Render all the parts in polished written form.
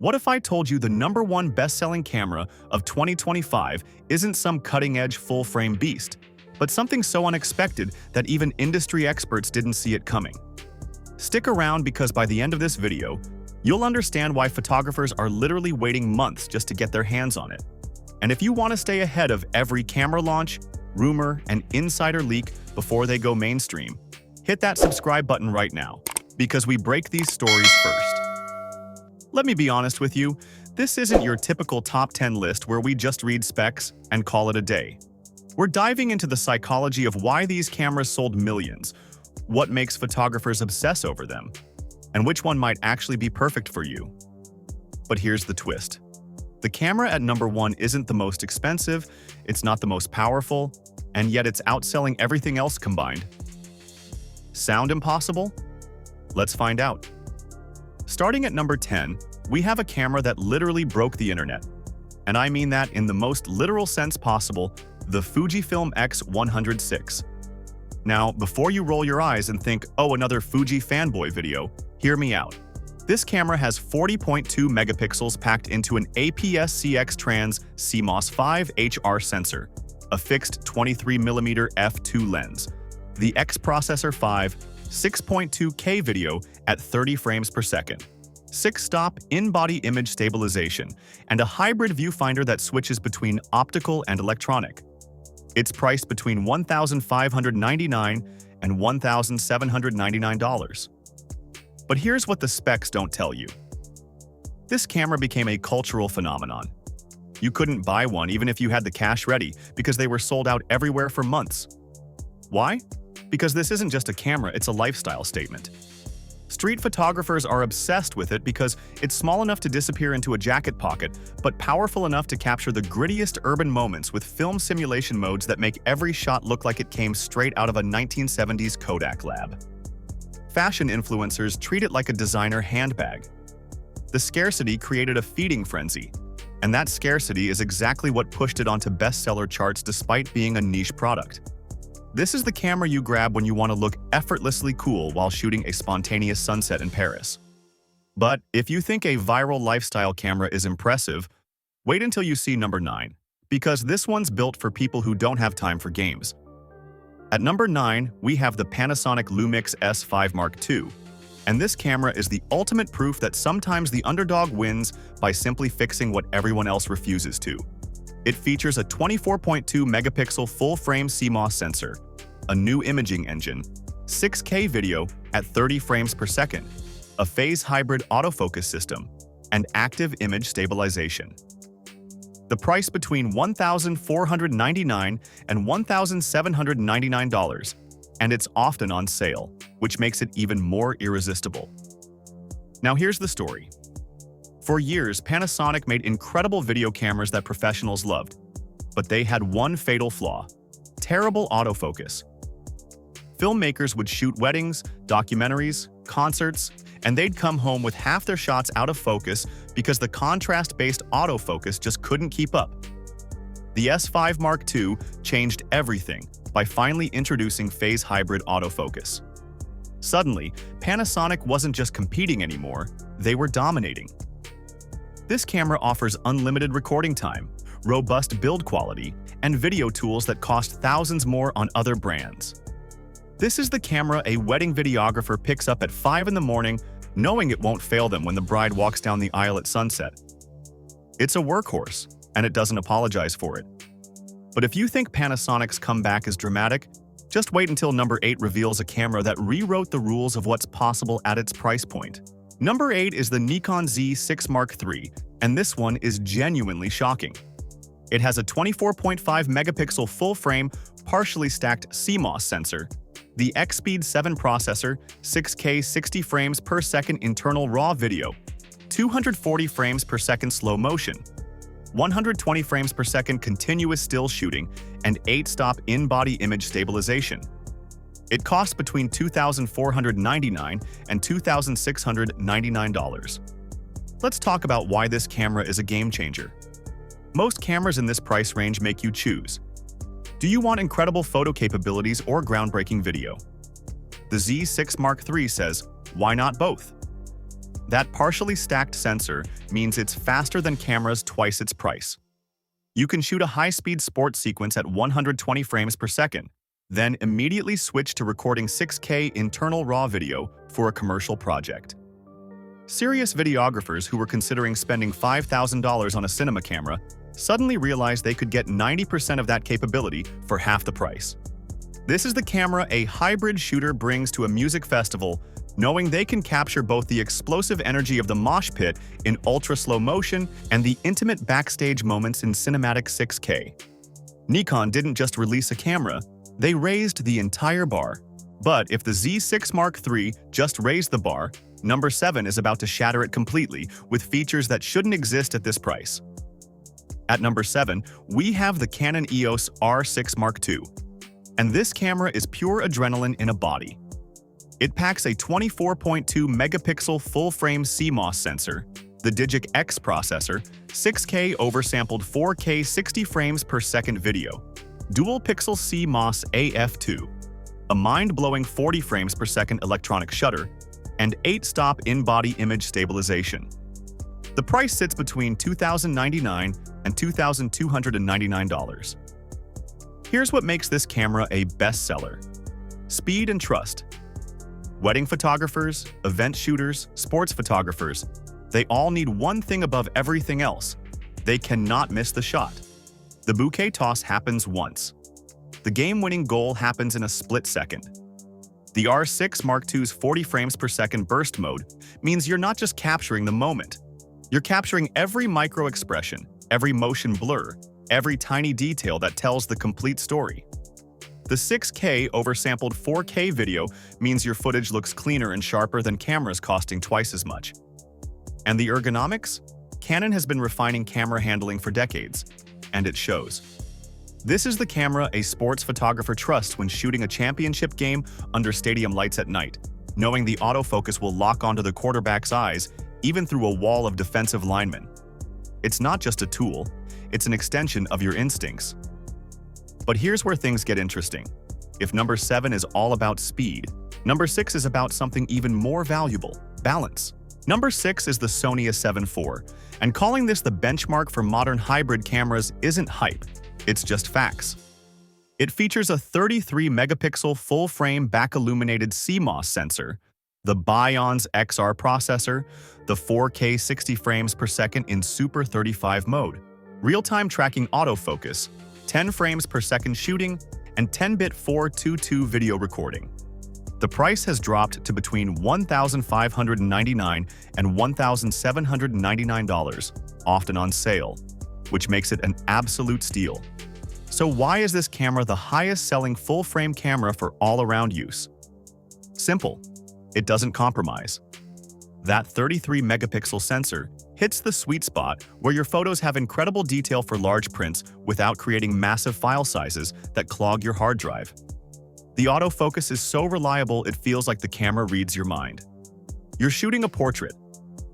What if I told you the #1 best-selling camera of 2025 isn't some cutting-edge full-frame beast, but something so unexpected that even industry experts didn't see it coming? Stick around because by the end of this video, you'll understand why photographers are literally waiting months just to get their hands on it. And if you want to stay ahead of every camera launch, rumor, and insider leak before they go mainstream, hit that subscribe button right now, because we break these stories first. Let me be honest with you, this isn't your typical top 10 list where we just read specs and call it a day. We're diving into the psychology of why these cameras sold millions, what makes photographers obsess over them, and which one might actually be perfect for you. But here's the twist. The camera at #1 isn't the most expensive, it's not the most powerful, and yet it's outselling everything else combined. Sound impossible? Let's find out. Starting at number 10, we have a camera that literally broke the internet. And I mean that in the most literal sense possible, the Fujifilm X100VI. Now, before you roll your eyes and think, oh, another Fuji fanboy video, hear me out. This camera has 40.2 megapixels packed into an APS-C trans CMOS 5 HR sensor, a fixed 23mm f2 lens, the X processor 5, 6.2K video at 30 frames per second, 6-stop in-body image stabilization, and a hybrid viewfinder that switches between optical and electronic. It's priced between $1,599 and $1,799. But here's what the specs don't tell you. This camera became a cultural phenomenon. You couldn't buy one even if you had the cash ready because they were sold out everywhere for months. Why? Because this isn't just a camera, it's a lifestyle statement. Street photographers are obsessed with it because it's small enough to disappear into a jacket pocket, but powerful enough to capture the grittiest urban moments with film simulation modes that make every shot look like it came straight out of a 1970s Kodak lab. Fashion influencers treat it like a designer handbag. The scarcity created a feeding frenzy, and that scarcity is exactly what pushed it onto bestseller charts despite being a niche product. This is the camera you grab when you want to look effortlessly cool while shooting a spontaneous sunset in Paris. But if you think a viral lifestyle camera is impressive, wait until you see number 9, because this one's built for people who don't have time for games. At number 9, we have the Panasonic Lumix S5 II, and this camera is the ultimate proof that sometimes the underdog wins by simply fixing what everyone else refuses to. It features a 24.2 megapixel full-frame CMOS sensor, a new imaging engine, 6K video at 30 frames per second, a phase hybrid autofocus system, and active image stabilization. The price between $1,499 and $1,799, and it's often on sale, which makes it even more irresistible. Now here's the story. For years, Panasonic made incredible video cameras that professionals loved, but they had one fatal flaw: terrible autofocus. Filmmakers would shoot weddings, documentaries, concerts, and they'd come home with half their shots out of focus because the contrast-based autofocus just couldn't keep up. The S5 II changed everything by finally introducing phase hybrid autofocus. Suddenly, Panasonic wasn't just competing anymore, they were dominating. This camera offers unlimited recording time, robust build quality, and video tools that cost thousands more on other brands. This is the camera a wedding videographer picks up at 5 in the morning, knowing it won't fail them when the bride walks down the aisle at sunset. It's a workhorse, and it doesn't apologize for it. But if you think Panasonic's comeback is dramatic, just wait until number 8 reveals a camera that rewrote the rules of what's possible at its price point. Number 8 is the Nikon Z6 III, and this one is genuinely shocking. It has a 24.5 megapixel full-frame, partially stacked CMOS sensor, the X-Speed 7 processor, 6K 60 frames per second internal RAW video, 240 frames per second slow motion, 120 frames per second continuous still shooting, and 8-stop in-body image stabilization. It costs between $2,499 and $2,699. Let's talk about why this camera is a game changer. Most cameras in this price range make you choose. Do you want incredible photo capabilities or groundbreaking video? The Z6 III says, why not both? That partially stacked sensor means it's faster than cameras twice its price. You can shoot a high-speed sports sequence at 120 frames per second, then immediately switch to recording 6K internal RAW video for a commercial project. Serious videographers who were considering spending $5,000 on a cinema camera suddenly realized they could get 90% of that capability for half the price. This is the camera a hybrid shooter brings to a music festival, knowing they can capture both the explosive energy of the mosh pit in ultra-slow motion and the intimate backstage moments in cinematic 6K. Nikon didn't just release a camera, they raised the entire bar. But if the Z6 Mark III just raised the bar, number 7 is about to shatter it completely with features that shouldn't exist at this price. At number 7, we have the Canon EOS R6 Mark II. And this camera is pure adrenaline in a body. It packs a 24.2 megapixel full-frame CMOS sensor, the Digic X processor, 6K oversampled 4K 60 frames per second video, dual-pixel CMOS AF2, a mind-blowing 40 frames per second electronic shutter, and 8-stop in-body image stabilization. The price sits between $2,099 and $2,299. Here's what makes this camera a bestseller: speed and trust. Wedding photographers, event shooters, sports photographers, they all need one thing above everything else: they cannot miss the shot. The bouquet toss happens once. The game-winning goal happens in a split second. The R6 Mark II's 40 frames per second burst mode means you're not just capturing the moment. You're capturing every micro-expression, every motion blur, every tiny detail that tells the complete story. The 6K oversampled 4K video means your footage looks cleaner and sharper than cameras costing twice as much. And the ergonomics? Canon has been refining camera handling for decades, and it shows. This is the camera a sports photographer trusts when shooting a championship game under stadium lights at night, knowing the autofocus will lock onto the quarterback's eyes even through a wall of defensive linemen. It's not just a tool, it's an extension of your instincts. But here's where things get interesting. If number 7 is all about speed, number 6 is about something even more valuable: balance. Number 6 is the Sony A7 IV, and calling this the benchmark for modern hybrid cameras isn't hype, it's just facts. It features a 33-megapixel full-frame back-illuminated CMOS sensor, the Bionz XR processor, the 4K 60 frames per second in Super 35 mode, real-time tracking autofocus, 10 frames per second shooting, and 10-bit 422 video recording. The price has dropped to between $1,599 and $1,799, often on sale, which makes it an absolute steal. So why is this camera the highest-selling full-frame camera for all-around use? Simple. It doesn't compromise. That 33-megapixel sensor hits the sweet spot where your photos have incredible detail for large prints without creating massive file sizes that clog your hard drive. The autofocus is so reliable it feels like the camera reads your mind. You're shooting a portrait,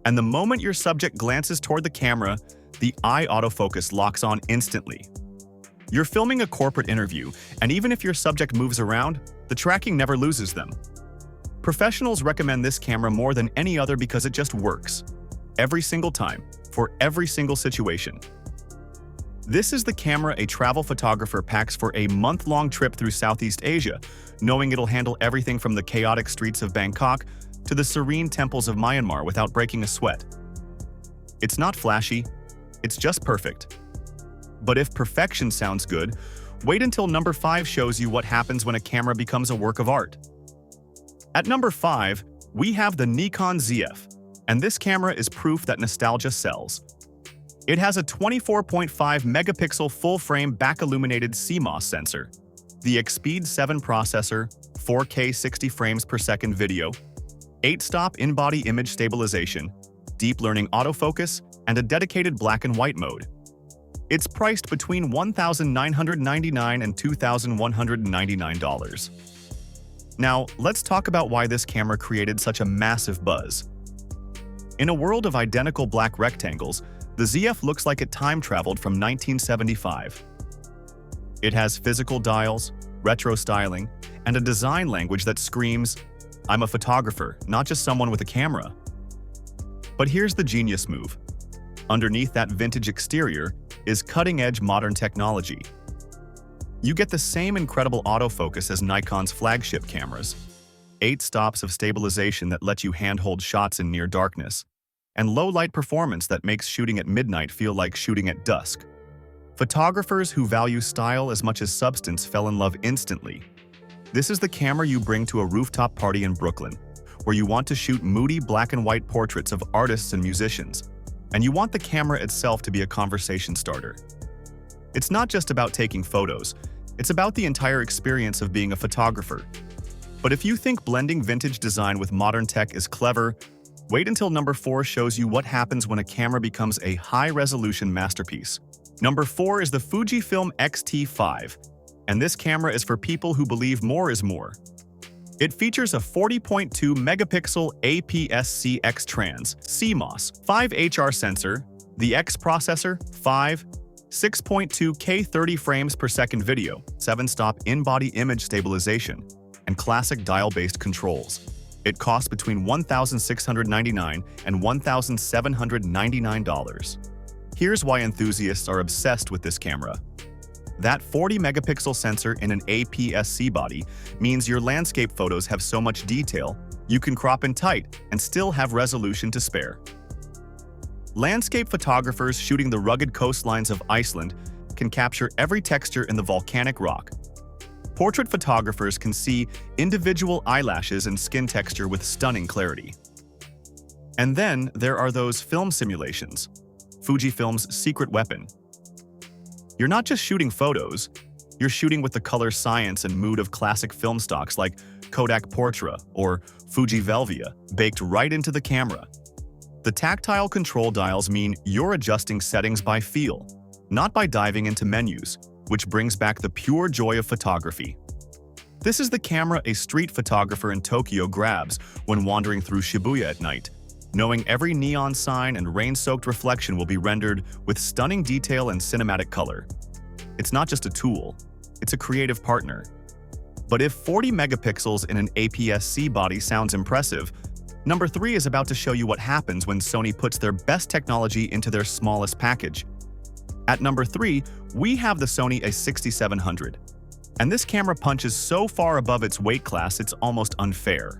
and the moment your subject glances toward the camera, the eye autofocus locks on instantly. You're filming a corporate interview, and even if your subject moves around, the tracking never loses them. Professionals recommend this camera more than any other because it just works. Every single time, for every single situation. This is the camera a travel photographer packs for a month-long trip through Southeast Asia, knowing it'll handle everything from the chaotic streets of Bangkok to the serene temples of Myanmar without breaking a sweat. It's not flashy, it's just perfect. But if perfection sounds good, wait until number 5 shows you what happens when a camera becomes a work of art. At number 5, we have the Nikon Zf, and this camera is proof that nostalgia sells. It has a 24.5 megapixel full-frame back-illuminated CMOS sensor, the Expeed 7 processor, 4K 60 frames per second video, 8-stop in-body image stabilization, deep learning autofocus, and a dedicated black and white mode. It's priced between $1,999 and $2,199. Now, let's talk about why this camera created such a massive buzz. In a world of identical black rectangles, the Zf looks like it time-traveled from 1975. It has physical dials, retro styling, and a design language that screams, "I'm a photographer, not just someone with a camera." But here's the genius move. Underneath that vintage exterior is cutting-edge modern technology. You get the same incredible autofocus as Nikon's flagship cameras, 8 stops of stabilization that let you handhold shots in near darkness, and low-light performance that makes shooting at midnight feel like shooting at dusk. Photographers who value style as much as substance fell in love instantly. This is the camera you bring to a rooftop party in Brooklyn, where you want to shoot moody black-and-white portraits of artists and musicians, and you want the camera itself to be a conversation starter. It's not just about taking photos, it's about the entire experience of being a photographer. But if you think blending vintage design with modern tech is clever, wait until number 4 shows you what happens when a camera becomes a high-resolution masterpiece. Number 4 is the Fujifilm XT5, and this camera is for people who believe more is more. It features a 40.2 megapixel APS-C X-Trans CMOS 5HR sensor, the X processor, 6.2K 30 frames per second video, 7-stop in-body image stabilization, and classic dial-based controls. It costs between $1,699 and $1,799. Here's why enthusiasts are obsessed with this camera. That 40-megapixel sensor in an APS-C body means your landscape photos have so much detail, you can crop in tight and still have resolution to spare. Landscape photographers shooting the rugged coastlines of Iceland can capture every texture in the volcanic rock. Portrait photographers can see individual eyelashes and skin texture with stunning clarity. And then there are those film simulations, Fujifilm's secret weapon. You're not just shooting photos, you're shooting with the color science and mood of classic film stocks like Kodak Portra or Fuji Velvia baked right into the camera. The tactile control dials mean you're adjusting settings by feel, not by diving into menus, which brings back the pure joy of photography. This is the camera a street photographer in Tokyo grabs when wandering through Shibuya at night, knowing every neon sign and rain-soaked reflection will be rendered with stunning detail and cinematic color. It's not just a tool, it's a creative partner. But if 40 megapixels in an APS-C body sounds impressive, number 3 is about to show you what happens when Sony puts their best technology into their smallest package. At number 3, we have the Sony A7 IV. And this camera punches so far above its weight class it's almost unfair.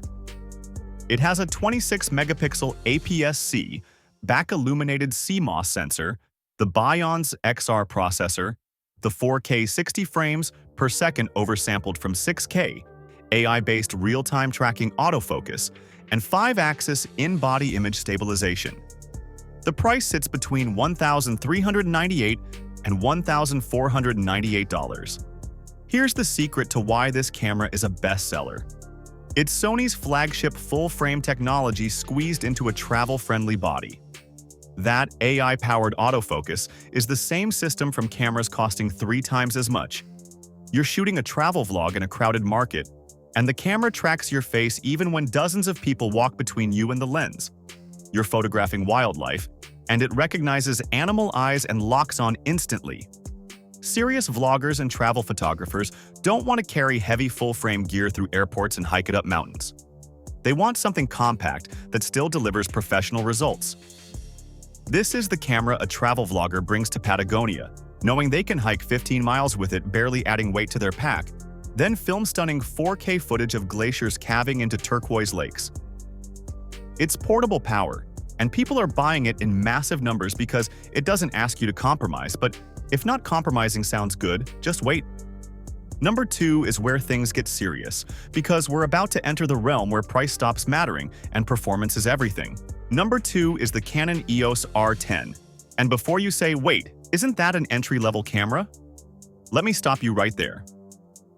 It has a 26-megapixel APS-C, back-illuminated CMOS sensor, the Bionz XR processor, the 4K 60 frames per second oversampled from 6K, AI-based real-time tracking autofocus, and 5-axis in-body image stabilization. The price sits between $1,398 and $1,498. Here's the secret to why this camera is a bestseller. It's Sony's flagship full-frame technology squeezed into a travel-friendly body. That AI-powered autofocus is the same system from cameras costing 3 times as much. You're shooting a travel vlog in a crowded market, and the camera tracks your face even when dozens of people walk between you and the lens. You're photographing wildlife, and it recognizes animal eyes and locks on instantly. Serious vloggers and travel photographers don't want to carry heavy full-frame gear through airports and hike it up mountains. They want something compact that still delivers professional results. This is the camera a travel vlogger brings to Patagonia, knowing they can hike 15 miles with it, barely adding weight to their pack, then film stunning 4K footage of glaciers calving into turquoise lakes. It's portable power, and people are buying it in massive numbers because it doesn't ask you to compromise, but if not compromising sounds good, just wait. Number 2 is where things get serious, because we're about to enter the realm where price stops mattering and performance is everything. Number 2 is the Canon EOS R10. And before you say, wait, isn't that an entry-level camera? Let me stop you right there.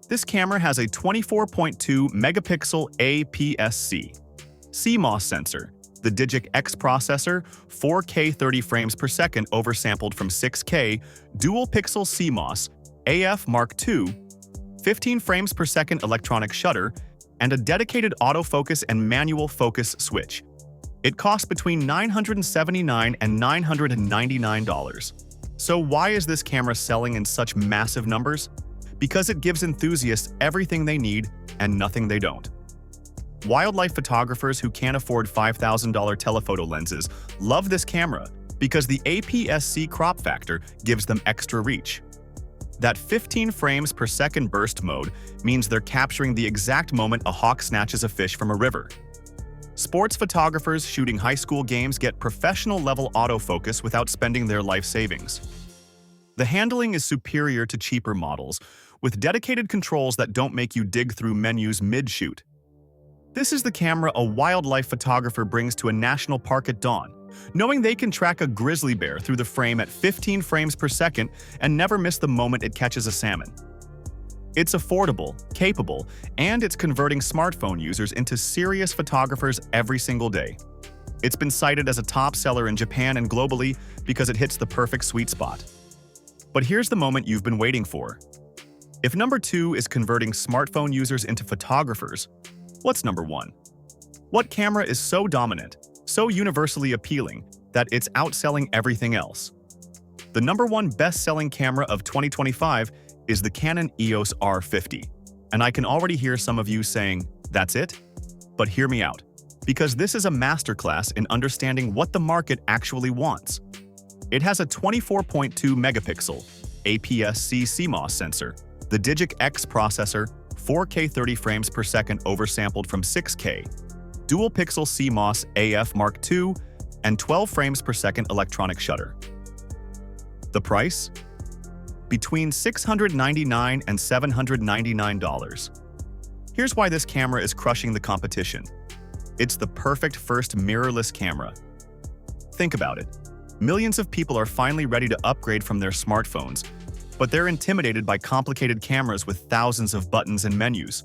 This camera has a 24.2 megapixel APS-C CMOS sensor, the Digic X processor, 4K 30 frames per second oversampled from 6K, dual-pixel CMOS, AF Mark II, 15 frames per second electronic shutter, and a dedicated autofocus and manual focus switch. It costs between $979 and $999. So why is this camera selling in such massive numbers? Because it gives enthusiasts everything they need and nothing they don't. Wildlife photographers who can't afford $5,000 telephoto lenses love this camera because the APS-C crop factor gives them extra reach. That 15 frames per second burst mode means they're capturing the exact moment a hawk snatches a fish from a river. Sports photographers shooting high school games get professional-level autofocus without spending their life savings. The handling is superior to cheaper models, with dedicated controls that don't make you dig through menus mid-shoot. This is the camera a wildlife photographer brings to a national park at dawn, knowing they can track a grizzly bear through the frame at 15 frames per second and never miss the moment it catches a salmon. It's affordable, capable, and it's converting smartphone users into serious photographers every single day. It's been cited as a top seller in Japan and globally because it hits the perfect sweet spot. But here's the moment you've been waiting for. If number 2 is converting smartphone users into photographers, what's number 1? What camera is so dominant, so universally appealing, that it's outselling everything else? The number 1 best-selling camera of 2025 is the Canon EOS R50. And I can already hear some of you saying, that's it? But hear me out, because this is a masterclass in understanding what the market actually wants. It has a 24.2 megapixel APS-C CMOS sensor, the Digic X processor, 4K 30 frames per second oversampled from 6K, dual-pixel CMOS AF Mark II, and 12 frames per second electronic shutter. The price? Between $699 and $799. Here's why this camera is crushing the competition. It's the perfect first mirrorless camera. Think about it. Millions of people are finally ready to upgrade from their smartphones, but they're intimidated by complicated cameras with thousands of buttons and menus.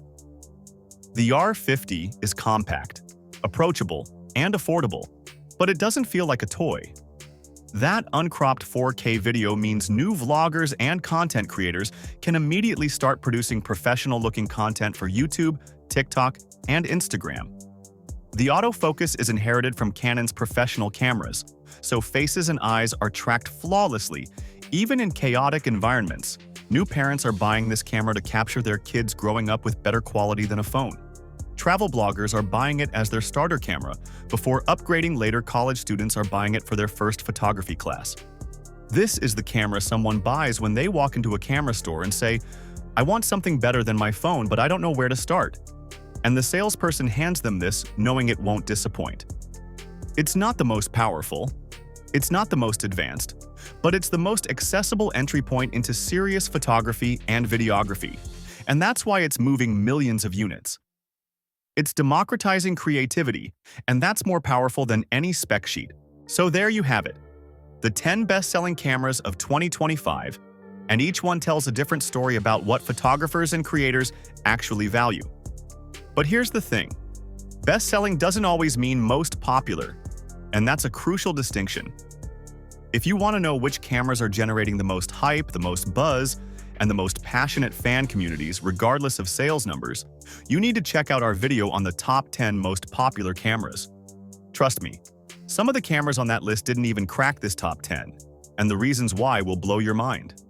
The R50 is compact, approachable, and affordable, but it doesn't feel like a toy. That uncropped 4K video means new vloggers and content creators can immediately start producing professional-looking content for YouTube, TikTok, and Instagram. The autofocus is inherited from Canon's professional cameras, so faces and eyes are tracked flawlessly, even in chaotic environments. New parents are buying this camera to capture their kids growing up with better quality than a phone. Travel bloggers are buying it as their starter camera, before upgrading later. College students are buying it for their first photography class. This is the camera someone buys when they walk into a camera store and say, "I want something better than my phone, but I don't know where to start." And the salesperson hands them this, knowing it won't disappoint. It's not the most powerful, it's not the most advanced, but it's the most accessible entry point into serious photography and videography. And that's why it's moving millions of units. It's democratizing creativity, and that's more powerful than any spec sheet. So there you have it. The 10 best-selling cameras of 2025, and each one tells a different story about what photographers and creators actually value. But here's the thing. Best-selling doesn't always mean most popular, and that's a crucial distinction. If you want to know which cameras are generating the most hype, the most buzz, and the most passionate fan communities regardless of sales numbers, you need to check out our video on the top 10 most popular cameras. Trust me, some of the cameras on that list didn't even crack this top 10, and the reasons why will blow your mind.